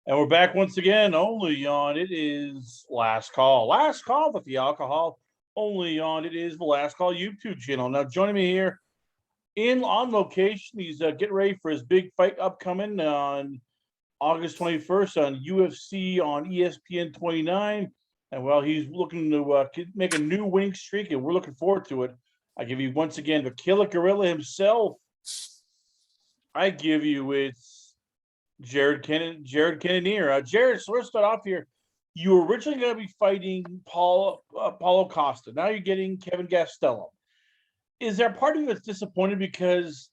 And we're back once again, only on It Is Last Call. Last Call with the alcohol, only on It Is the Last Call YouTube channel. Now, joining me here on location, he's getting ready for his big fight upcoming on August 21st on UFC on ESPN 29. And, well, he's looking to make a new winning streak, and we're looking forward to it. I give you, once again, the Killa Gorilla himself. I give you it's Jared Cannonier. Jared, so let's start off here. You were originally going to be fighting Paulo Costa. Now you're getting Kelvin Gastelum. Is there a part of you that's disappointed because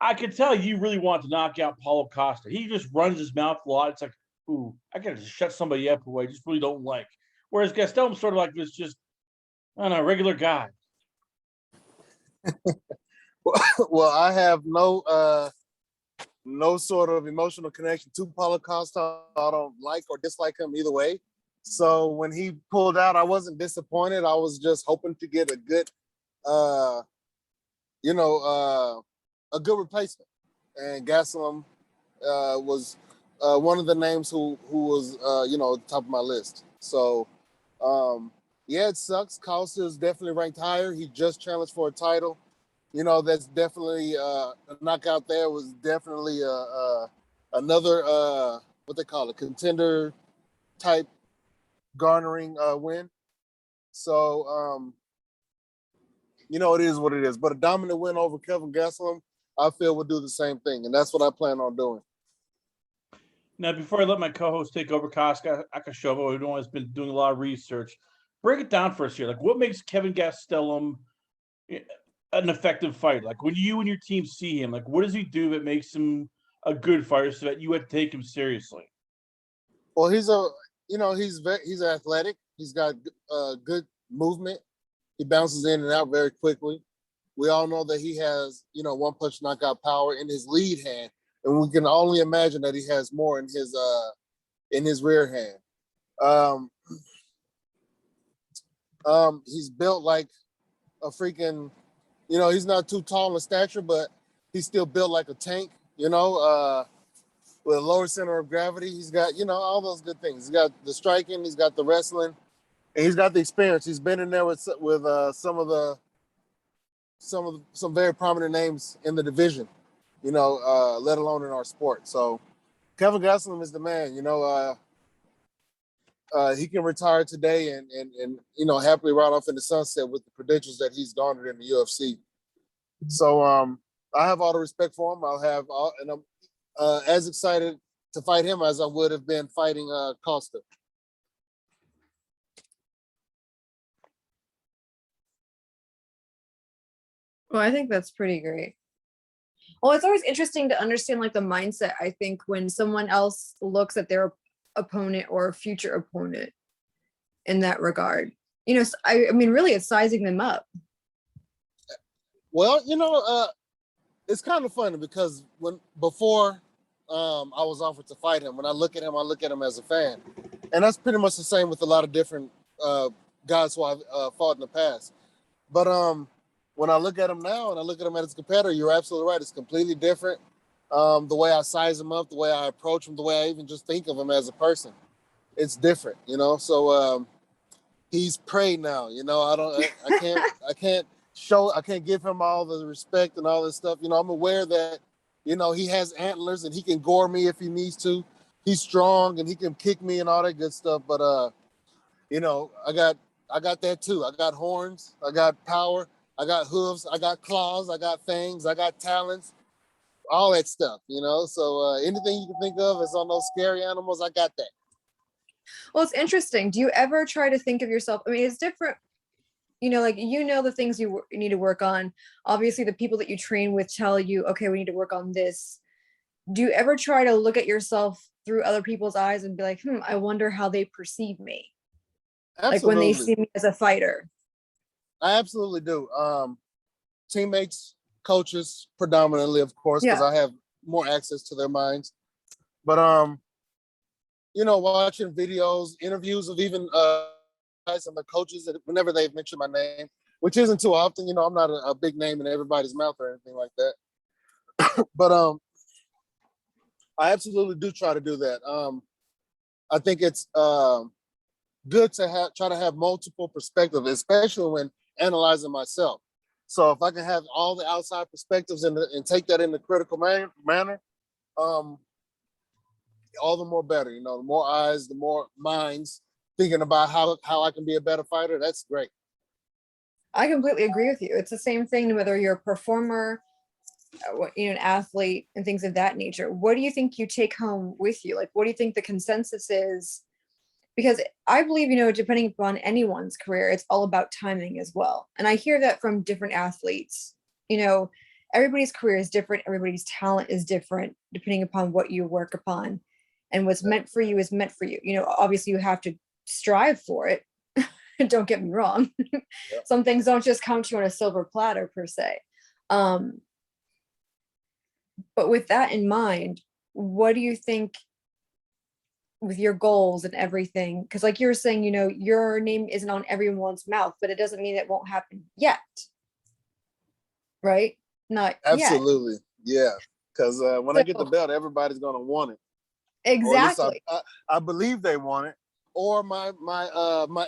I could tell you really want to knock out Paulo Costa? He just runs his mouth a lot. It's like, ooh, I got to shut somebody up who I just really don't like. Whereas Gastelum's sort of like this just, I don't know, regular guy. Well, I have no sort of emotional connection to Paulo Costa. I don't like or dislike him either way. So when he pulled out, I wasn't disappointed. I was just hoping to get a good, a good replacement. And Gastelum was one of the names who was at the top of my list. So yeah, it sucks. Costa is definitely ranked higher. He just challenged for a title. That's definitely a knockout. There was definitely another what they call it, contender type garnering win. So it is what it is. But a dominant win over Kelvin Gastelum, I feel will do the same thing, and that's what I plan on doing. Now, before I let my co-host take over, Casca Akashoa, who has been doing a lot of research, break it down for us here. Like, what makes Kelvin Gastelum an effective fighter? Like, when you and your team see him, like, what does he do that makes him a good fighter so that you would take him seriously? Well, he's athletic. He's got good movement. He bounces in and out very quickly. We all know that he has, one punch knockout power in his lead hand, and we can only imagine that he has more in his rear hand. He's built like a freaking, he's not too tall in stature, but he's still built like a tank, with a lower center of gravity. He's got, all those good things. He's got the striking, he's got the wrestling, and he's got the experience. He's been in there with some very prominent names in the division, let alone in our sport. So Kelvin Gastelum is the man. He can retire today and happily ride off in the sunset with the credentials that he's garnered in the UFC. So I have all the respect for him. And I'm as excited to fight him as I would have been fighting Costa. Well, I think that's pretty great. Well, it's always interesting to understand like the mindset, I think, when someone else looks at their opponent or future opponent in that regard. I mean, really, it's sizing them up. Well, it's kind of funny because before I was offered to fight him, when I look at him as a fan. And that's pretty much the same with a lot of different guys who I've fought in the past. But when I look at him now and I look at him as a competitor, you're absolutely right. It's completely different. The way I size him up, the way I approach him, the way I even just think of him as a person, it's different, So he's prey now, I can't give him all the respect and all this stuff. I'm aware that, he has antlers and he can gore me if he needs to. He's strong and he can kick me and all that good stuff. But I got that too. I got horns, I got power, I got hooves, I got claws, I got fangs, I got talons. All that stuff, So anything you can think of as on those scary animals, I got that. Well, it's interesting. Do you ever try to think of yourself? I mean, it's different. The things you need to work on. Obviously, the people that you train with tell you, okay, we need to work on this. Do you ever try to look at yourself through other people's eyes and be like, I wonder how they perceive me? Absolutely. Like when they see me as a fighter. I absolutely do. Teammates, coaches, predominantly, of course, because I have more access to their minds. But watching videos, interviews of even guys and the coaches, that whenever they've mentioned my name, which isn't too often, I'm not a big name in everybody's mouth or anything like that. But I absolutely do try to do that. I think it's good to try to have multiple perspectives, especially when analyzing myself. So if I can have all the outside perspectives and take that in the critical manner, all the more better. You know, the more eyes, the more minds thinking about how I can be a better fighter. That's great. I completely agree with you. It's the same thing whether you're a performer, an athlete, and things of that nature. What do you think you take home with you? Like, what do you think the consensus is? Because I believe, depending upon anyone's career, it's all about timing as well. And I hear that from different athletes. Everybody's career is different. Everybody's talent is different, depending upon what you work upon. And what's meant for you is meant for you. Obviously you have to strive for it. Don't get me wrong. Yep. Some things don't just come to you on a silver platter per se. But with that in mind, what do you think with your goals and everything? Because like you were saying, your name isn't on everyone's mouth, but it doesn't mean it won't happen yet. Right? Not Absolutely. yet. Yeah. Because when I get the belt, everybody's going to want it. Exactly. Or at least I believe they want it. Or my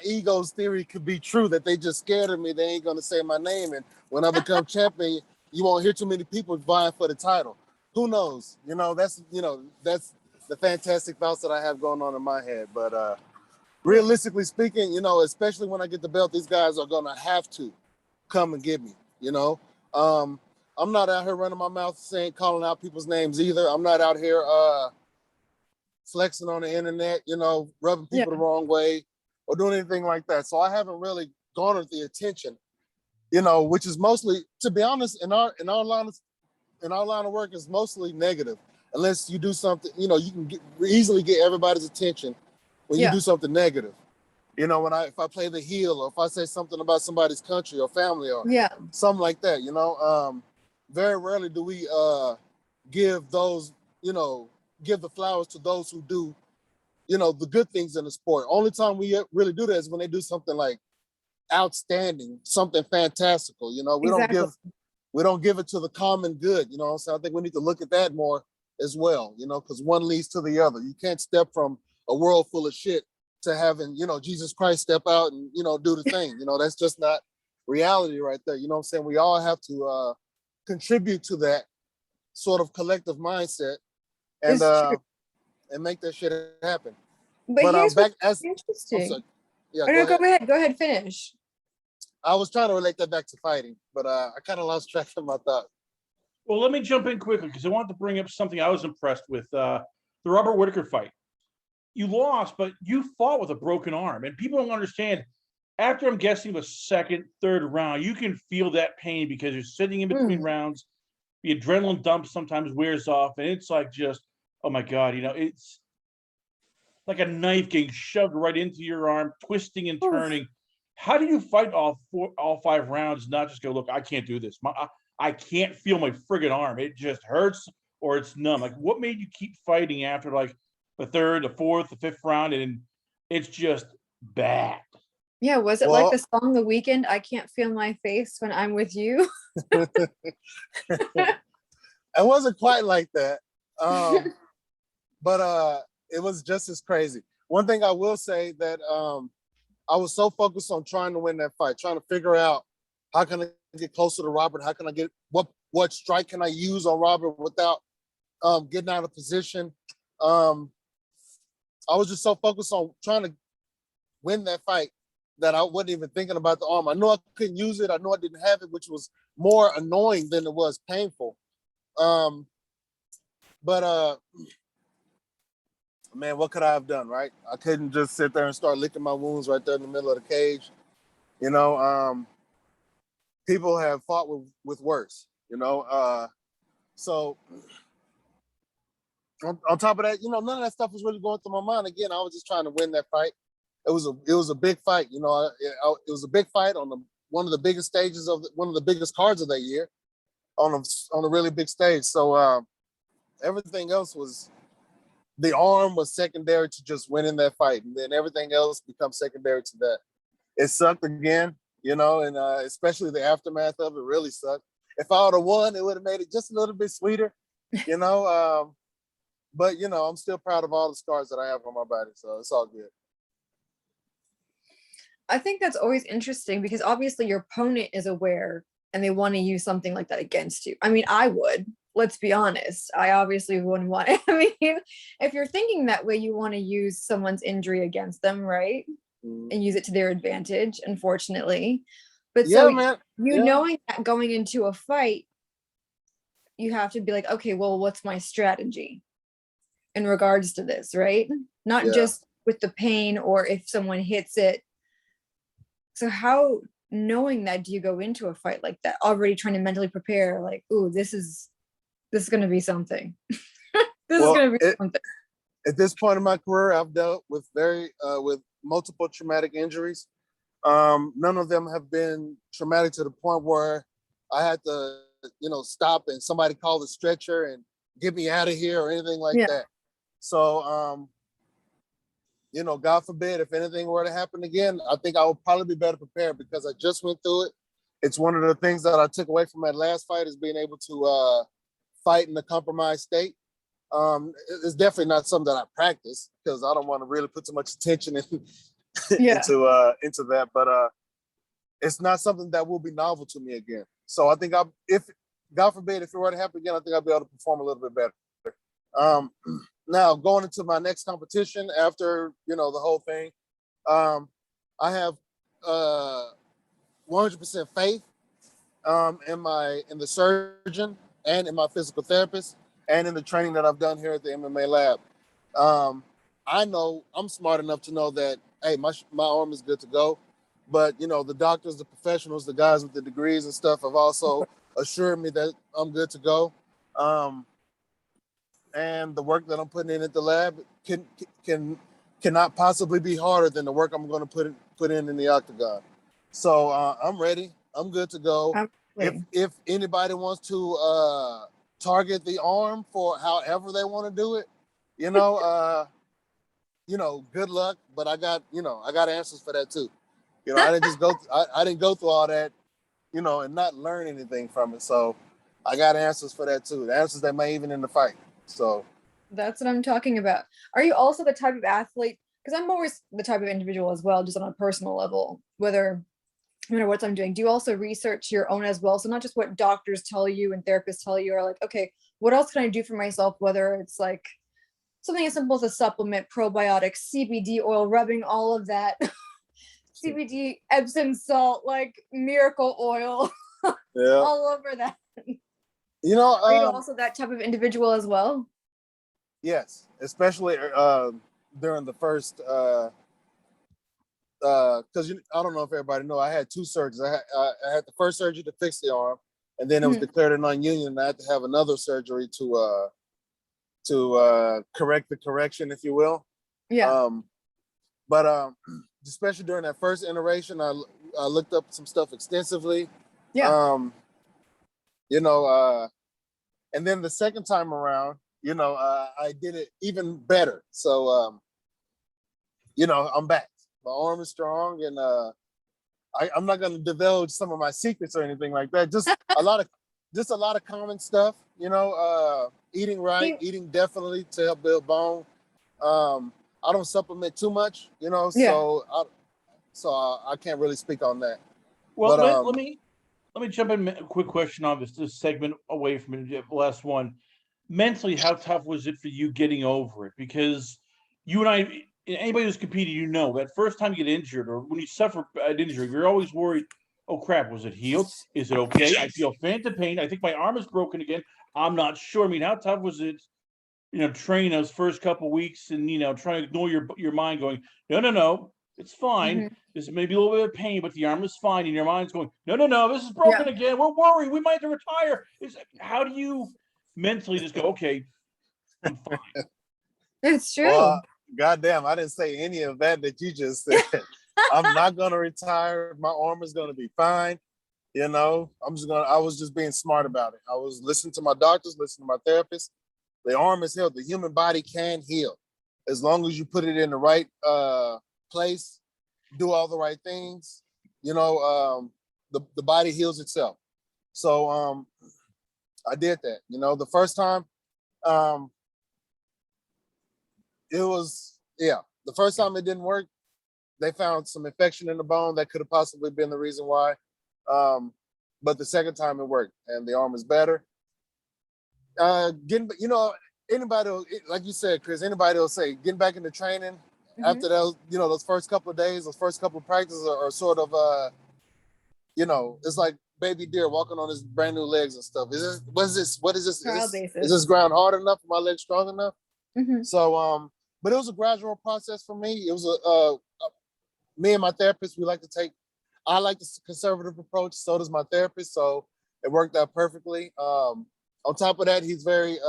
ego's theory could be true, that they just scared of me. They ain't going to say my name. And when I become champion, you won't hear too many people vying for the title. Who knows? That's the fantastic thoughts that I have going on in my head. But realistically speaking, especially when I get the belt, these guys are going to have to come and get me, I'm not out here running my mouth calling out people's names either. I'm not out here flexing on the internet, rubbing people the wrong way or doing anything like that. So I haven't really garnered the attention, which is mostly, to be honest, in our line of work is mostly negative. Unless you do something, you can easily get everybody's attention when you do something negative. If I play the heel, or if I say something about somebody's country or family or something like that, very rarely do we give the flowers to those who do, the good things in the sport. Only time we really do that is when they do something like outstanding, something fantastical. We don't give it to the common good. So I think we need to look at that more as well, because one leads to the other. You can't step from a world full of shit to having, Jesus Christ step out and, do the thing. That's just not reality right there. You know what I'm saying? We all have to contribute to that sort of collective mindset and make that shit happen. But here's what's interesting. Yeah, go ahead, finish. I was trying to relate that back to fighting, but I kind of lost track of my thought. Well, let me jump in quickly because I wanted to bring up something I was impressed with, the Robert Whittaker fight. You lost, but you fought with a broken arm, and people don't understand. After, I'm guessing, the second, third round, you can feel that pain because you're sitting in between rounds. The adrenaline dump sometimes wears off, and it's like just, oh my God, it's like a knife getting shoved right into your arm, twisting and turning. How do you fight all 5 rounds, not just go, look, I can't do this. I can't feel my friggin' arm. It just hurts or it's numb. Like, what made you keep fighting after like the third, the fourth, the fifth round, and it's just bad? Yeah, was it like the song The Weeknd, I can't feel my face when I'm with you? It wasn't quite like that. But it was just as crazy. One thing I will say that I was so focused on trying to win that fight, trying to figure out how can I get closer to Robert? How can I get what strike can I use on Robert without getting out of position? I was just so focused on trying to win that fight that I wasn't even thinking about the arm. I knew I couldn't use it. I knew I didn't have it, which was more annoying than it was painful. But man, what could I have done, right? I couldn't just sit there and start licking my wounds right there in the middle of the cage. People have fought with worse, so on top of that, none of that stuff was really going through my mind. Again, I was just trying to win that fight. It was a big fight, it was a big fight on one of the biggest stages of one of the biggest cards of that year, on a really big stage. So everything else the arm was secondary to just winning that fight, and then everything else becomes secondary to that. It sucked again, and especially the aftermath of it really sucked. If I would have won, it would have made it just a little bit sweeter, but you know, I'm still proud of all the scars that I have on my body, so it's all good. I think that's always interesting because obviously your opponent is aware and they want to use something like that against you. I mean, I would. Let's be honest. I obviously wouldn't want it. I mean, if you're thinking that way, you want to use someone's injury against them, right? And use it to their advantage, unfortunately. But Yeah, so man. you Yeah. knowing that going into a fight, you have to be like, okay, well, what's my strategy in regards to this, right? Not Yeah. just with the pain or if someone hits it. So how, knowing that, do you go into a fight like that already trying to mentally prepare, like, ooh, this is going to be something. This is going to be something. At this point in my career, I've dealt with with multiple traumatic injuries. None of them have been traumatic to the point where I had to, you know, stop and somebody call the stretcher and get me out of here or anything like that. So, you know, God forbid, if anything were to happen again, I think I would probably be better prepared because I just went through it. It's one of the things that I took away from that last fight is being able to fight in a compromised state. It's definitely not something that I practice because I don't want to really put too much attention into that. But it's not something that will be novel to me again. So I think if God forbid, if it were to happen again, I think I'll be able to perform a little bit better. Now going into my next competition after, you know, the whole thing, I have 100% faith in the surgeon and in my physical therapist and in the training that I've done here at the MMA lab. I know I'm smart enough to know that, hey, my arm is good to go. But, you know, the doctors, the professionals, the guys with the degrees and stuff have also assured me that I'm good to go. And the work that I'm putting in at the lab cannot possibly be harder than the work I'm going to put in the octagon. So I'm ready. I'm good to go. If anybody wants to target the arm for however they want to do it, you know, good luck. But I got answers for that too. You know, I didn't just go. I didn't go through all that, you know, and not learn anything from it. So I got answers for that too. The answers that may even in the fight. So that's what I'm talking about. Are you also the type of athlete? Because I'm always the type of individual as well, just on a personal level, no matter what I'm doing. Do you also research your own as well? So not just what doctors tell you and therapists tell you, or like, okay, what else can I do for myself? Whether it's like something as simple as a supplement, probiotics, CBD oil, rubbing all of that, CBD, Epsom salt, like miracle oil, all over that. You know, are you also that type of individual as well? Yes, especially during the first, because I don't know if everybody know, I had two surgeries. I had the first surgery to fix the arm, and then it was declared a non-union, and I had to have another surgery to correct the correction, if you will. Yeah. But especially during that first iteration, I looked up some stuff extensively. Yeah. You know, and then the second time around, you know, I did it even better. So, you know, I'm back. My arm is strong, and I'm not going to divulge some of my secrets or anything like that. Just a lot of common stuff. You know, eating right, eating definitely to help build bone. I don't supplement too much, you know, so I can't really speak on that. Well, but, let me jump in. A quick question on this segment away from it. Last one. Mentally, how tough was it for you getting over it? Because you and I, anybody who's competed, you know that first time you get injured or when you suffer an injury, you're always worried. Oh crap! Was it healed? Is it okay? I feel phantom pain. I think my arm is broken again. I'm not sure. I mean, how tough was it? You know, train those first couple of weeks and, you know, trying to ignore your mind going, no, it's fine. This may be a little bit of pain, but the arm is fine. And your mind's going, no, this is broken again. We're worried. We might have to retire. How do you mentally just go, okay, I'm fine? It's true. Well, goddamn, I didn't say any of that you just said. I'm not going to retire. My arm is going to be fine. You know, I was just being smart about it. I was listening to my doctors, listening to my therapist. The arm is healed. The human body can heal as long as you put it in the right place, do all the right things. You know, the body heals itself. So I did that. You know, the first time, it was, yeah. The first time it didn't work, they found some infection in the bone that could have possibly been the reason why. But the second time it worked, and the arm is better. Anybody, like you said, Chris, anybody will say getting back into training after those, those first couple of days, those first couple of practices are sort of, it's like baby deer walking on his brand new legs and stuff. What is this? Trial Is basis. this ground hard enough? Are my legs strong enough? Mhm. So, but it was a gradual process for me. It was me and my therapist, I like the conservative approach. So does my therapist. So it worked out perfectly. On top of that, he's very,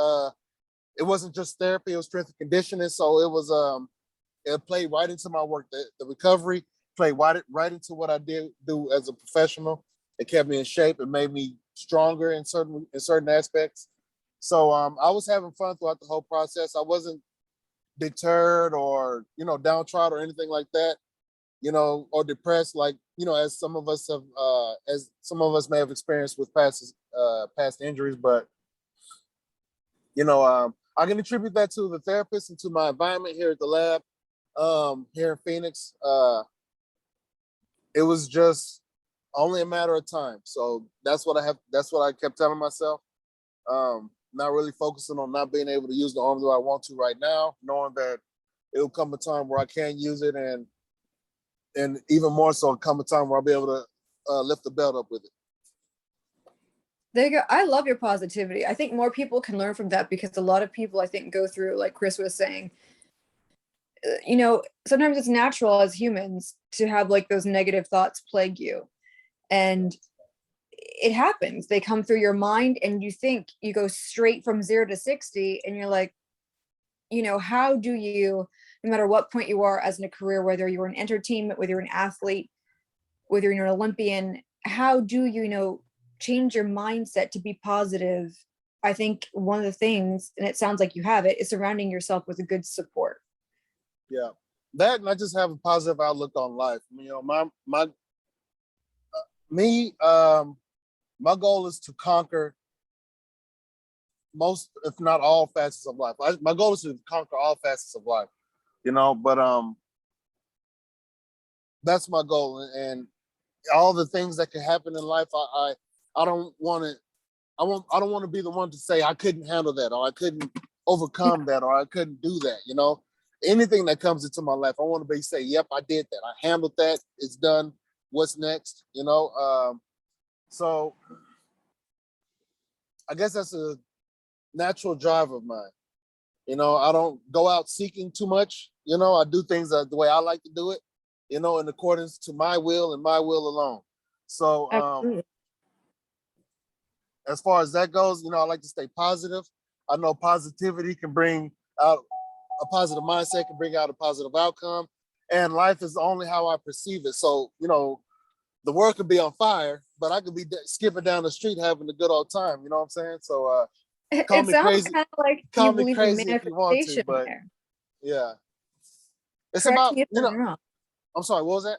it wasn't just therapy, it was strength and conditioning. So it played right into my work. The recovery played right into what I did do as a professional. It kept me in shape. It made me stronger in certain aspects. So I was having fun throughout the whole process. I wasn't deterred or, downtrodden or anything like that, or depressed, like, as some of us may have experienced with past injuries. But, I can attribute that to the therapist and to my environment here at the lab, here in Phoenix. It was just only a matter of time. So that's what I kept telling myself. Not really focusing on not being able to use the arm that I want to right now, knowing that it'll come a time where I can use it, and even more so come a time where I'll be able to lift the belt up with it. There you go. I love your positivity. I think more people can learn from that, because a lot of people, I think, go through, like Chris was saying, sometimes it's natural as humans to have like those negative thoughts plague you. And it happens. They come through your mind, and you go straight from 0 to 60, and you're like, how do you, no matter what point you are as in a career, whether you're in entertainment, whether you're an athlete, whether you're an Olympian, how do you, change your mindset to be positive? I think one of the things, and it sounds like you have it, is surrounding yourself with a good support. Yeah, that, and I just have a positive outlook on life. My goal is to conquer most, if not all, facets of life. My goal is to conquer all facets of life, but that's my goal. And all the things that can happen in life, I don't want to be the one to say I couldn't handle that, or I couldn't overcome that, or I couldn't do that. Anything that comes into my life, I want to say, yep, I did that. I handled that. It's done. What's next? So I guess that's a natural drive of mine. I don't go out seeking too much. I do things the way I like to do it, in accordance to my will and my will alone. So as far as that goes, I like to stay positive. I know positivity can bring out a positive mindset, can bring out a positive outcome. And life is only how I perceive it. So, the world could be on fire, but I could be skipping down the street having a good old time. You know what I'm saying? So call It me sounds crazy. kind of like Call you me believe in crazy if you want to, manifestation but there. yeah. It's Correct about, me if I'm wrong. I'm sorry, what was that?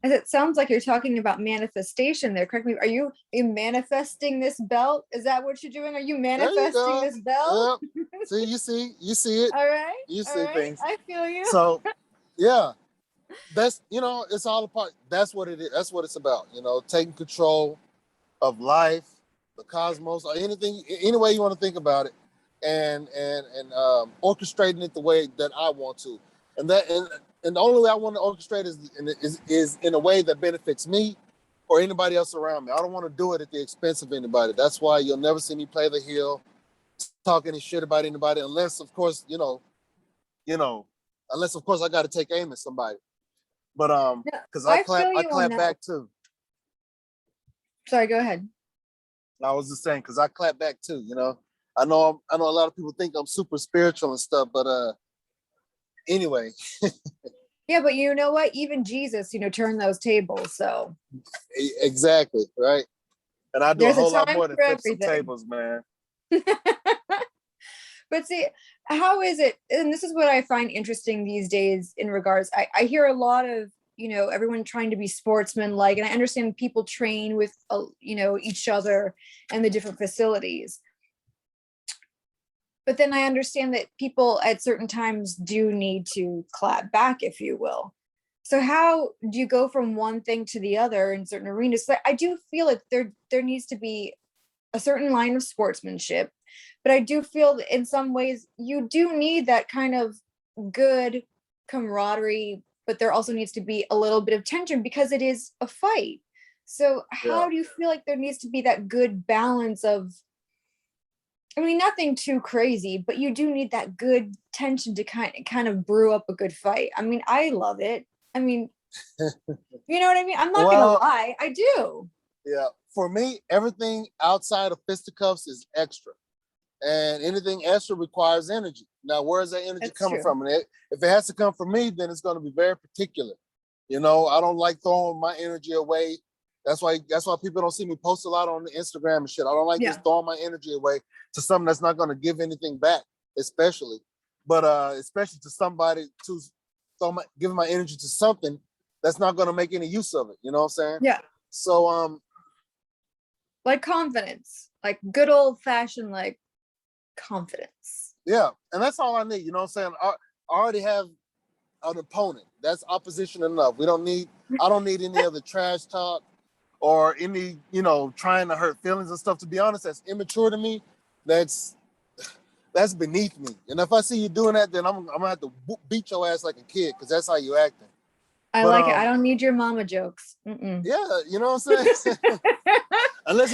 It sounds like you're talking about manifestation there. Correct me. Are you manifesting this belt? Is that what you're doing? Are you There you manifesting go. this belt? Yep. You see it. All right. You All see right. things. I feel you. So yeah, that's, it's all a part. That's what it is. That's what it's about. Taking control of life, the cosmos, or anything, any way you want to think about it, and orchestrating it the way that I want to, and the only way I want to orchestrate is in a way that benefits me or anybody else around me. I don't want to do it at the expense of anybody. That's why you'll never see me play the heel, talk any shit about anybody, unless of course I got to take aim at somebody. But because I feel you on clap that. back too. Sorry, go ahead. I was just saying, because I clap back too. I know a lot of people think I'm super spiritual and stuff, but anyway. Yeah, but you know what? Even Jesus, turned those tables. So Exactly, right. And I do there's a whole lot time more than for flip some everything. tables, man. But see, how is it? And this is what I find interesting these days in regards. I hear a lot of, everyone trying to be sportsman-like, and I understand people train with, each other and the different facilities. But then I understand that people at certain times do need to clap back, if you will. So how do you go from one thing to the other in certain arenas? So I do feel like there needs to be a certain line of sportsmanship, but I do feel that in some ways you do need that kind of good camaraderie, but there also needs to be a little bit of tension because it is a fight. So how do you feel like there needs to be that good balance of, I mean, nothing too crazy, but you do need that good tension to kind of brew up a good fight. I mean, I love it. I mean, you know what I mean? I'm not gonna lie, I do. Yeah, for me, everything outside of fisticuffs is extra, and anything extra requires energy. Now, where is that energy That's coming true. from? And if it has to come from me, then it's going to be very particular. You know, I don't like throwing my energy away. That's why people don't see me post a lot on the Instagram and shit. I don't like just throwing my energy away to something that's not going to give anything back, especially to somebody to giving my energy to something that's not going to make any use of it. You know what I'm saying? Yeah. So like confidence, like good old fashioned like confidence. yeah, and that's all I need. You know what I'm saying? I already have an opponent. That's opposition enough. I don't need any other trash talk or any, trying to hurt feelings and stuff. To be honest, that's immature to me. That's beneath me. And if I see you doing that, then I'm gonna have to beat your ass like a kid because that's how you acting. I like it. I don't need your mama jokes. Mm-mm. Yeah, you know what I'm saying? unless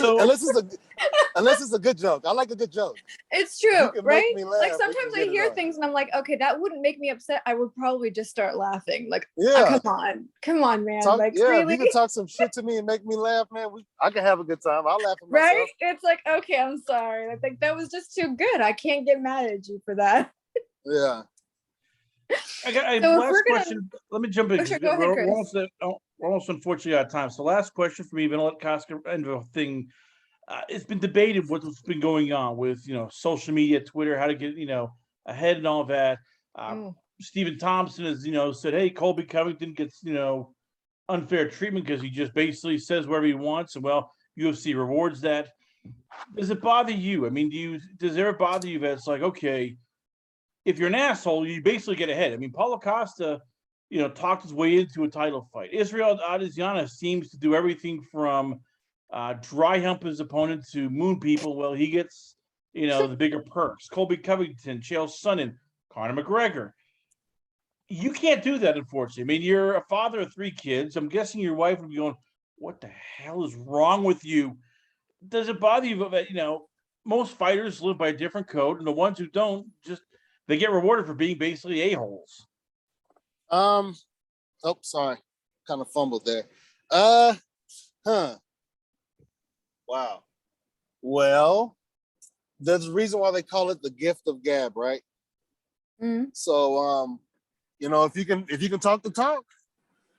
it's a good joke. I like a good joke. It's true, right? Laugh, like sometimes I hear things and I'm like, okay, that wouldn't make me upset. I would probably just start laughing. Like, come on, man. If you can talk some shit to me and make me laugh, man, I can have a good time. I'll laugh at myself. Right? It's like, okay, I'm sorry. I think that was just too good. I can't get mad at you for that. Yeah. I got last question. Let me jump in. Oh, sure, go ahead, Chris. We're almost unfortunately out of time. So last question for me, then I'll let Casca end the thing. It's been debated what's been going on with social media, Twitter, how to get ahead and all that. Stephen Thompson has said, hey, Colby Covington gets unfair treatment because he just basically says whatever he wants, and well, UFC rewards that. Does it bother you? I mean, does it ever bother you that it's like, okay, if you're an asshole, you basically get ahead? I mean, Paulo Costa, talked his way into a title fight. Israel Adesanya seems to do everything from dry hump his opponent to moon people. Well, he gets, the bigger perks. Colby Covington, Chael Sonnen, Conor McGregor. You can't do that, unfortunately. I mean, you're a father of 3 kids. I'm guessing your wife would be going, what the hell is wrong with you? Does it bother you that, most fighters live by a different code, and the ones who don't, they get rewarded for being basically a-holes? Sorry. Kind of fumbled there. Wow. Well, there's a reason why they call it the gift of gab, right? Mm-hmm. So, if you can talk the talk,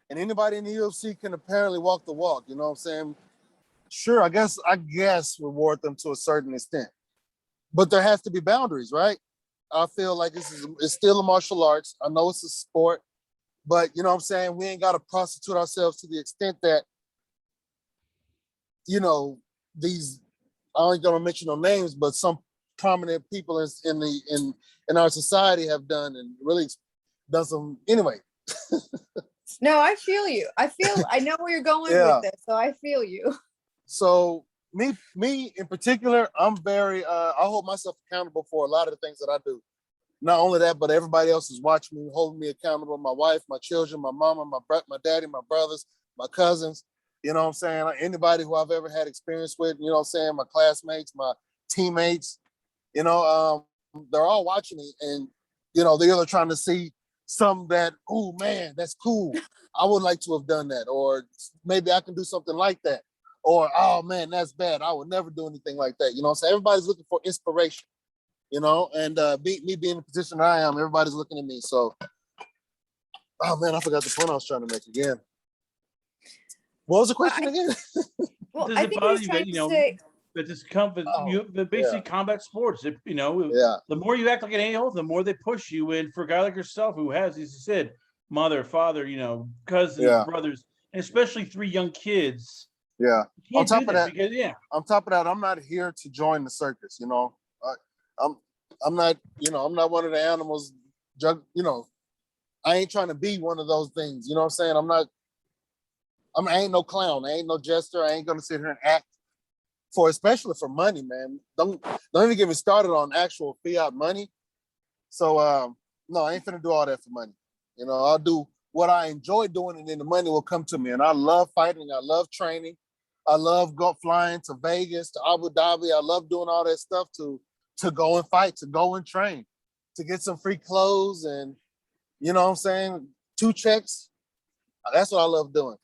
and anybody in the UFC can apparently walk the walk, you know what I'm saying? Sure, I guess reward them to a certain extent, but there has to be boundaries, right? I feel like it's still a martial arts. I know it's a sport, but you know what I'm saying? We ain't got to prostitute ourselves to the extent that, these, I ain't gonna mention no names, but some prominent people in our society have done, and really done some anyway. No, I feel you. I know where you're going with this, so I feel you. So me in particular, I'm very I hold myself accountable for a lot of the things that I do. Not only that, but everybody else is watching me, holding me accountable. My wife, my children, my mama, my daddy, my brothers, my cousins. You know what I'm saying? Anybody who I've ever had experience with, you know what I'm saying? My classmates, my teammates, they're all watching me, and they're either trying to see something that, oh man, that's cool. I would like to have done that, or maybe I can do something like that. Or, oh man, that's bad. I would never do anything like that. You know what I'm saying? Everybody's looking for inspiration, and me being in the position I am, everybody's looking at me. So, oh man, I forgot the point I was trying to make again. What was the question again? Well, Does I it think bother he's you trying that, to say, that this company, basically combat sports, the more you act like an a-hole, the more they push you. And for a guy like yourself who has, as you said, mother, father, cousins, brothers, and especially 3 young kids. Yeah. On top of that, I'm not here to join the circus. I'm not, I'm not one of the animals. I ain't trying to be one of those things. You know what I'm saying? I ain't no clown. I ain't no jester. I ain't gonna sit here and act especially for money, man. Don't even get me started on actual fiat money. So no, I ain't finna do all that for money. I'll do what I enjoy doing, and then the money will come to me. And I love fighting. I love training. I love flying to Vegas, to Abu Dhabi. I love doing all that stuff to go and fight, to go and train, to get some free clothes, and you know what I'm saying, 2 checks. That's what I love doing.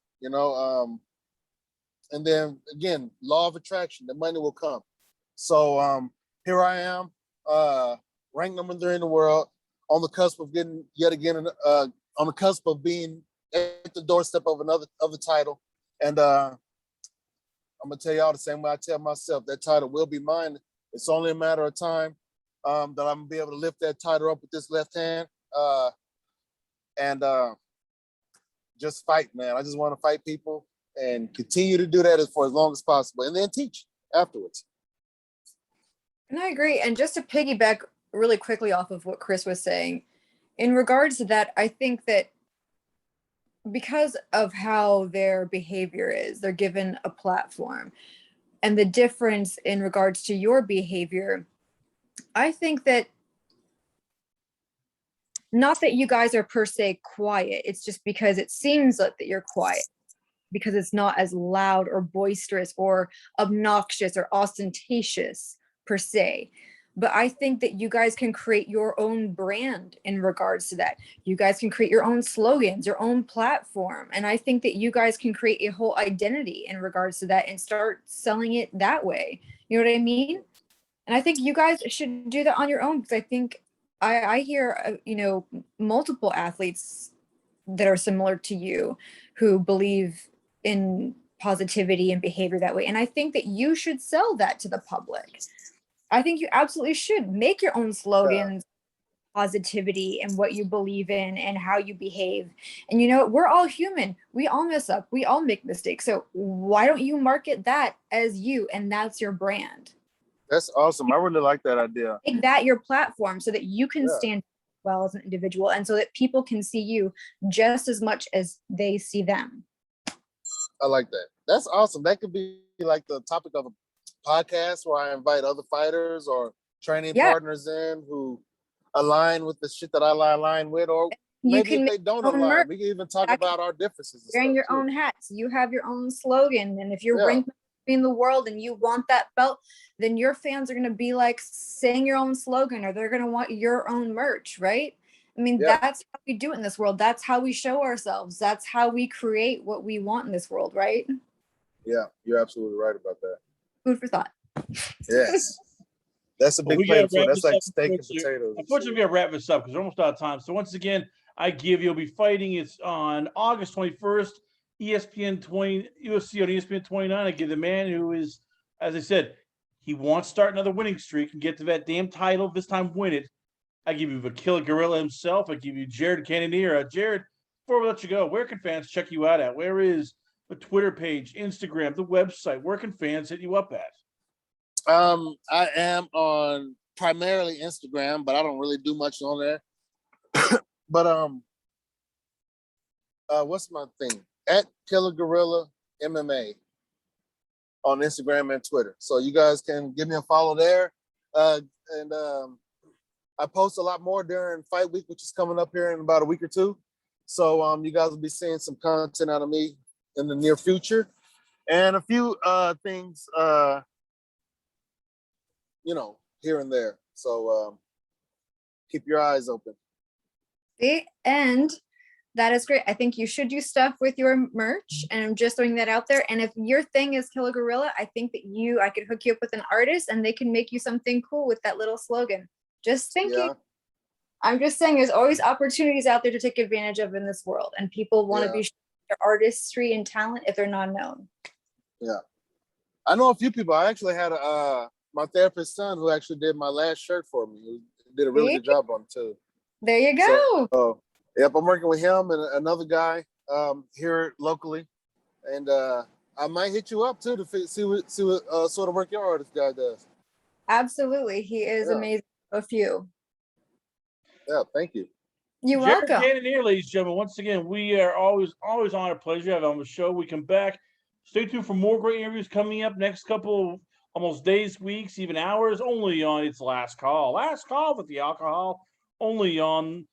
And then again, law of attraction, the money will come. So here I am, ranked number 3 in the world, on the cusp of getting yet again, on the cusp of being at the doorstep of another title. And I'm gonna tell y'all the same way I tell myself, that title will be mine. It's only a matter of time that I'm gonna be able to lift that title up with this left hand and just fight, man. I just want to fight people and continue to do that for as long as possible, and then teach afterwards. And I agree. And just to piggyback really quickly off of what Chris was saying, in regards to that, I think that because of how their behavior is, they're given a platform. And the difference in regards to your behavior, I think that not that you guys are per se quiet, it's just because it seems like that you're quiet, because it's not as loud or boisterous or obnoxious or ostentatious per se. But I think that you guys can create your own brand in regards to that. You guys can create your own slogans, your own platform. And I think that you guys can create a whole identity in regards to that and start selling it that way. You know what I mean? And I think you guys should do that on your own, because I think I hear, multiple athletes that are similar to you who believe in positivity and behavior that way. And I think that you should sell that to the public. I think you absolutely should make your own slogans, positivity, and what you believe in and how you behave. And we're all human. We all mess up. We all make mistakes. So why don't you market that as you, and that's your brand? That's awesome. I really like that idea. Make that your platform so that you can stand well as an individual, and so that people can see you just as much as they see them. I like that. That's awesome. That could be like the topic of a podcast where I invite other fighters or training partners in who align with the shit that I align with, or maybe if they don't align, we can even talk about our differences. Wearing your own hats. You have your own slogan. And if you're ranked in the world and you want that belt, then your fans are going to be like saying your own slogan, or they're going to want your own merch, right? I mean, that's how we do it in this world. That's how we show ourselves. That's how we create what we want in this world, right? Yeah, you're absolutely right about that. Food for thought. Yes. That's a big plate of food. That's like steak and potatoes. Unfortunately, we got to wrap this up because we're almost out of time. So once again, you'll be fighting. It's on August 21st, ESPN 20, UFC on ESPN 29. I give the man who is, as I said, he wants to start another winning streak and get to that damn title, this time win it. I give you the Killa Gorilla himself. I give you Jared Cannonier. Jared, before we let you go, where can fans check you out at? Where is the Twitter page, Instagram, the website? Where can fans hit you up at? I am on primarily Instagram, but I don't really do much on there. But what's my thing? At Killa Gorilla MMA on Instagram and Twitter. So you guys can give me a follow there. And I post a lot more during fight week, which is coming up here in about a week or two. So you guys will be seeing some content out of me in the near future. And a few things here and there. So keep your eyes open. And that is great. I think you should do stuff with your merch, and I'm just throwing that out there. And if your thing is Killa Gorilla, I think that I could hook you up with an artist and they can make you something cool with that little slogan. Just thinking. Yeah. I'm just saying there's always opportunities out there to take advantage of in this world, and people want to be their artistry and talent if they're not known. Yeah. I know a few people. I actually had my therapist's son who actually did my last shirt for me. He did a really good job on it too. There you go. So, yep, I'm working with him and another guy here locally, and I might hit you up too to see what sort of work your artist guy does. Absolutely, he is amazing. a few. Yeah, thank you. You're Jared welcome. Cannonier, ladies and gentlemen. Once again, we are always on a pleasure to have on the show. We come back. Stay tuned for more great interviews coming up next couple almost days, weeks, even hours. Only on It's Last Call. Last Call with the Alcohol. Only on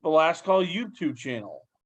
the Last Call YouTube channel.